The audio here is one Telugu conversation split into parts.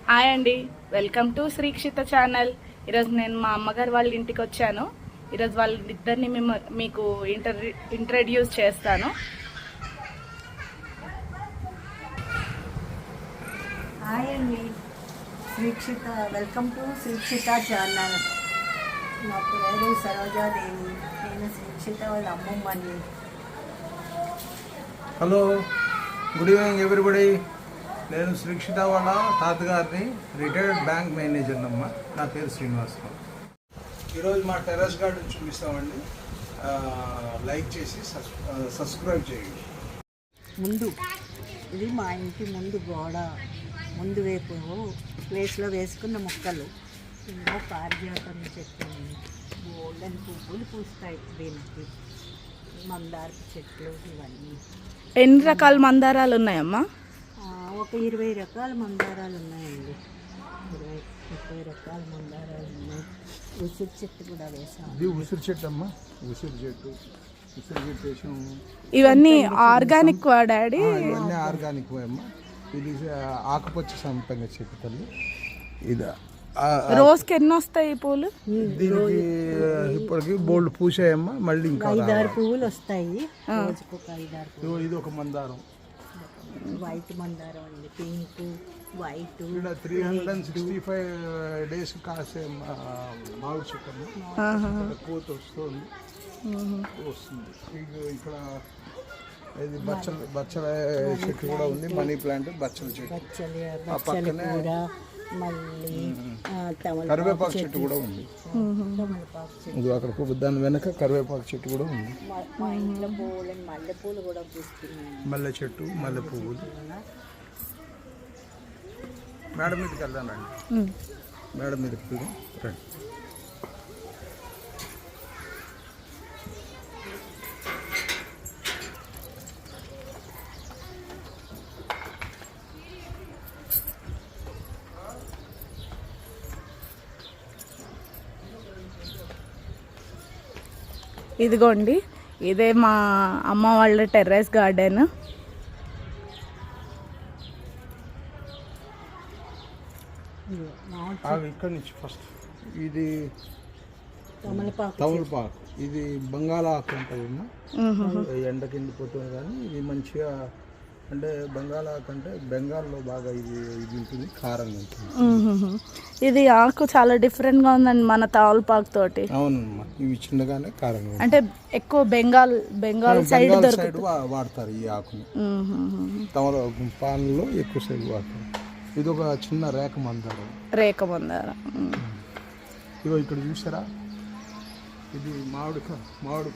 హాయ్ అండి, వెల్కమ్ టు శ్రీక్షిత ఛానల్. ఈరోజు నేను మా అమ్మగారు వాళ్ళ ఇంటికి వచ్చాను. ఈరోజు వాళ్ళిద్దరిని మీకు ఇంట్రడ్యూస్ చేస్తాను. హాయ్ అండి, Srikshitha. Welcome to Srikshitha channel. నా పేరు సరోజాదేవి. నేను శ్రీక్షిత వాళ్ళ అమ్మమ్మని. Hello, good evening everybody. నేను శ్రీక్షిత వాళ్ళ తాతగారిని, రిటైర్డ్ బ్యాంక్ మేనేజర్ అమ్మ. నా పేరు శ్రీనివాసరావు. ఈరోజు మా టెర్రస్ గార్డెన్ చూపిస్తామండి. లైక్ చేసి సబ్స్క్రైబ్ చేయండి. ముందు ఇది మా ఇంటి ముందు గోడ ముందు వైపు ప్లేస్లో వేసుకున్న మొక్కలు. ఇంకా పారిజాతం చెట్టు, గోల్డెన్ పువ్వులు పూస్తాయి దీనికి. మందార చెట్లు ఇవన్నీ. ఎన్ని రకాల మందారాలు ఉన్నాయమ్మా? ఒక 20 రకాల మందారాలు ఉన్నాయండి. 20-30 రకాల మందారాలు ఉన్నాయి. ఉసిరి చెట్టు కూడా వేసాము. ఇది ఉసిరి చెట్టు అమ్మ. ఉసిరి చెట్టు వేసాము. ఇవన్నీ ఆర్గానిక్ డాడీ? ఇవన్నీ ఆర్గానిక్ అమ్మ. ఇది ఆకుపచ్చ సంపెంగ చెట్టు తల్లి. ఇది రోజుకి ఎన్ని వస్తాయి ఈ పూలు? దీనికి ఇప్పటికి బోల్డ్ పూసాయమ్మా. మళ్ళీ ఇంకా 5-6 పువ్వులు వస్తాయి రోజుకు. 5-6 పువ్వులు. ఇది ఒక మందారం, వైట్ మందారం అండి. Pink, white. 365 days కాసే మామిడి చెట్టు. పూత వస్తుంది. ఇక్కడ ఇది బచ్చల చెట్టు కూడా ఉంది. మనీ ప్లాంట్, బచ్చల చెట్టు. పక్కనే మళ్ళీ కరివేపాకు చెట్టు కూడా ఉంది. ఇది అక్కడ దాని వెనక కరివేపాకు చెట్టు కూడా ఉంది. మా ఇంట్లో మల్లెపూలు కూడా పూస్తున్నాయి. మల్లె చెట్టు, మల్లె పువ్వులు. మేడ మీదకి వెళ్దానండి. మేడ మీదకి రండి. ఇదిగోండి, ఇదే మా అమ్మ వాళ్ళ టెర్రస్ గార్డెన్. ఇక్కడ నుంచి ఫస్ట్ ఇది తమలపాకు. ఇది బంగాళాకు ఉంటుందమ్మా. ఎండకి ఎండిపోతుంది కానీ ఇది మంచిగా, అంటే బంగాళాకు అంటే బెంగాల్లో బాగా ఇది ఉంటుంది, కారంగా ఉంటుంది. ఇది ఆకు చాలా డిఫరెంట్ గా ఉందండి మన తమలపాకు తోటి. అవునమ్మా, ఇవి చిన్నగానే కారంగా. అంటే ఎక్కువ బెంగాల్ సైడ్ వాడతారు ఈ ఆకుని. తమలపాకు పాలలో ఎక్కువ సైడ్ వాడతారు. ఇది ఒక చిన్న రేఖ మందారం. ఇగో ఇక్కడ చూసారా, ఇది మామిడి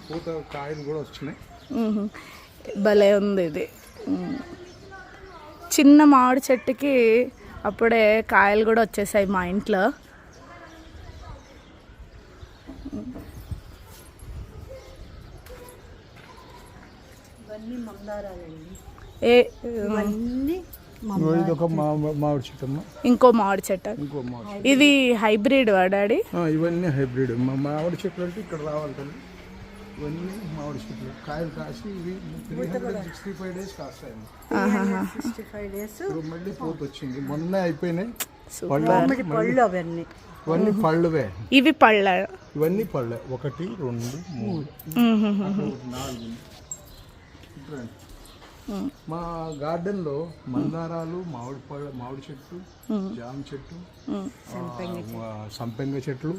పూత కాయలు కూడా వచ్చినాయి. భలే ఉంది ఇది. చిన్న మామిడి చెట్టుకి అప్పుడే కాయలు కూడా వచ్చేసాయి మా ఇంట్లో. ఇవన్నీ మందారాలండి. మామిడి చెట్టు. ఇంకో మామిడి చెట్టు. ఇది హైబ్రిడ్ డాడీ? ఇవన్నీ హైబ్రిడ్. మామిడి చెట్లు అంటే ఇక్కడ రావాలి. ఇవన్నీ మామిడి చెట్లు. కాయలు కాసి ఇవి 365 days కాస్తాయి. 65 days. మళ్ళీ పూత వచ్చింది, మొన్న అయిపోయినాయి. పళ్ళు అవన్నీ. ఇవన్నీ పళ్ళువే. ఇవి పళ్ళ? ఇవన్నీ పళ్ళే. 1, 2, 3, 4. మా గార్డెన్ లో మందారాలు, మామిడి చెట్టు, జామ చెట్టు, సంపెంగ చెట్లు,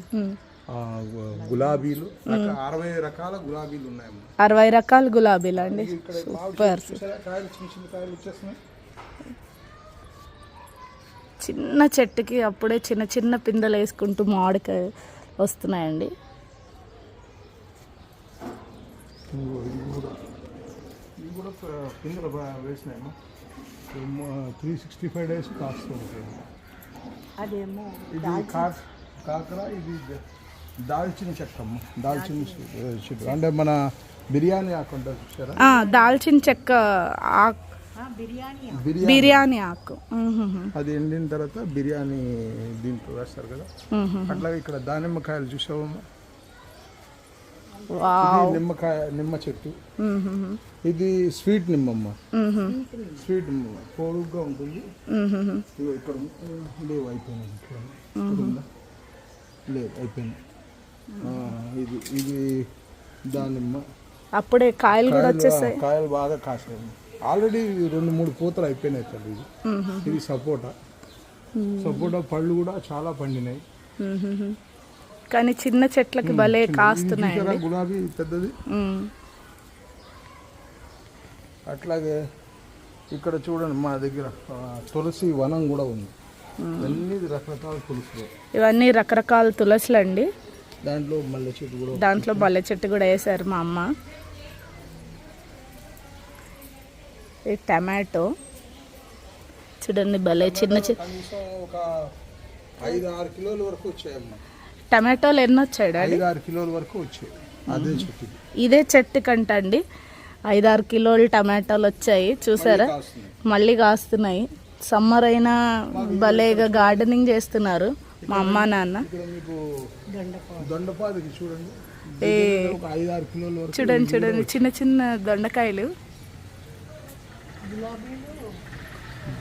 గులాబీలు, 60 రకాల గులాబీలు ఉన్నాయమ్మా. 60 రకాల గులాబీలు అండి. సూపర్. చిన్న చెట్టుకి అప్పుడే చిన్న చిన్న పిందెలు వేసుకుంటూ మామిడికాయ వస్తున్నాయండి. ఇవి కూడా పిందెలు వేసినాయమ్మా. 365 days కాస్తూ ఉంటాయి. అదేమో ఇది కాకర. ఇది దాల్చిన చెక్క అమ్మ. దాల్చిన చెట్టు అంటే మన బిర్యానీ ఆకు ఉంటుంది చూసారా? దాల్చిన చెక్క బిర్యానీ ఆకు. అది ఎండిన తర్వాత బిర్యానీ దీంట్లో వేస్తారు కదా. అట్లాగే ఇక్కడ దానిమ్మకాయలు చూసావమ్మా. వావ్. నిమ్మకాయ నిమ్మ చెట్టు. మ్మ్హ్మ్. ఇది స్వీట్ నిమ్మమ్మ. మ్మ్హ్మ్. స్వీట్ నిమ్మ పొడుగ్గా ఉంటుంది. మ్మ్హ్మ్. ఇదిగో ఇక్కడ లేవు, అయిపోయినాయి. ఇక్కడ ఉందా? లేదు, అయిపోయింది. ఇది ఇది దానిమ్మ. అప్పుడే కాయలు కూడా వచ్చేస్తాయి. కాయలు బాగా కాసాయి. ఆల్రెడీ 2-3 పూతలు అయిపోయినాయి తల్లి. ఇది సపోటా. సపోటా పళ్ళు కూడా చాలా పండినాయి. మ్మ్హ్మ్. కానీ చిన్న చెట్లకి భలే కాస్తున్నాయండి. గులాబీ పెద్దది. అట్లాగే ఇక్కడ చూడండి మా దగ్గర తులసి వనం కూడా ఉంది. అన్ని రకరకాల తులసులు. ఇవన్నీ రకరకాల తులసులు అండి. దాంట్లో మల్లె చెట్టు కూడా. దాంట్లో మల్లె చెట్టు కూడా వేసారు మా అమ్మ. ఈ టమాటో చూడండి భలే చిన్న కనీసం ఒక 5-6 కిలోల వరకు వచ్చాయమ్మా. టమాటోలు ఎన్ని వచ్చాయి డాడీ? 5-6 కిలోల వరకు వచ్చాయి. అదే చెట్టు. ఇదే చెట్టు కంట అండి 5-6 కిలోలు టమాటాలు వచ్చాయి. చూసారా, మళ్ళీ కాస్తున్నాయి. సమ్మర్ అయినా భలేగా గార్డెనింగ్ చేస్తున్నారు మా అమ్మ నాన్న. ఇక్కడ మీకు దొండపాదికి చూడండి. ఒక 5-6 కిలోల వరకు. చూడండి చూడండి చిన్న చిన్న దొండకాయలు.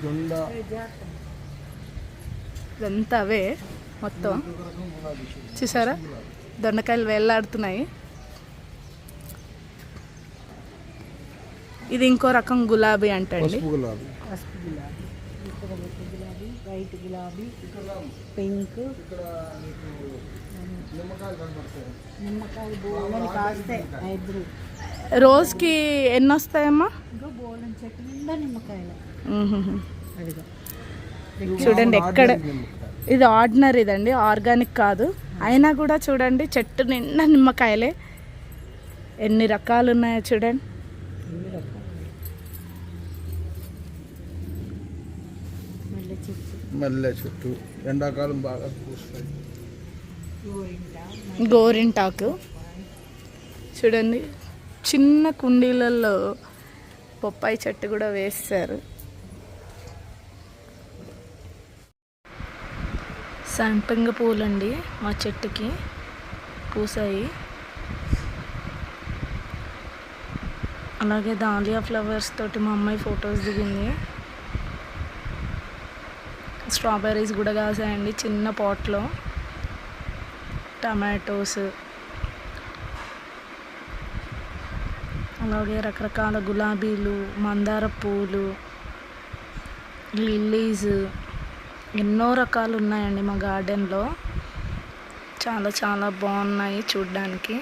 దొండ ఇదంతా అవే మొత్తం. చూసారా దొండకాయలు వేలాడుతున్నాయి. ఇది ఇంకో రకం గులాబీ అంటండి. పసుపు గులాబీ. పసుపు గులాబీ, ఇక్కడ రెడ్ గులాబీ, వైట్ గులాబీ, పింక్. ఇక్కడ మీకు నిమ్మకాయలు కనపడతాయి. నిమ్మకాయలు బోలని కాస్తాయి. ఐబ్రూ రోజుకి ఎన్ని వస్తాయమ్మా? ఇంకా బోలని చెట్టు నిండా నిమ్మకాయలు. అడిగా చూడండి ఎక్కడ, ఇది ఆర్డినరీదండి, ఆర్గానిక్ కాదు. అయినా కూడా చూడండి చెట్టు నిండా నిమ్మకాయలే. ఎన్ని రకాలు ఉన్నాయో చూడండి. మల్లె చెట్టు ఎండాకాలం బాగా పూస్తాయి. గోరింటాకు చూడండి, చిన్న కుండీలలో బొప్పాయి చెట్టు కూడా వేస్తారు. సంపంగ పూలండి మా చెట్టుకి పూసాయి. అలాగే దాలియా ఫ్లవర్స్ తోటి మా అమ్మాయి ఫొటోస్ దిగింది. స్ట్రాబెర్రీస్ కూడా కాసాయండి చిన్న పాట్లో. టమాటోస్, అలాగే రకరకాల గులాబీలు, మందార పూలు, లిల్లీస్, ఎన్నో రకాలు ఉన్నాయండి మా గార్డెన్లో. చాలా చాలా బాగున్నాయి చూడ్డానికి.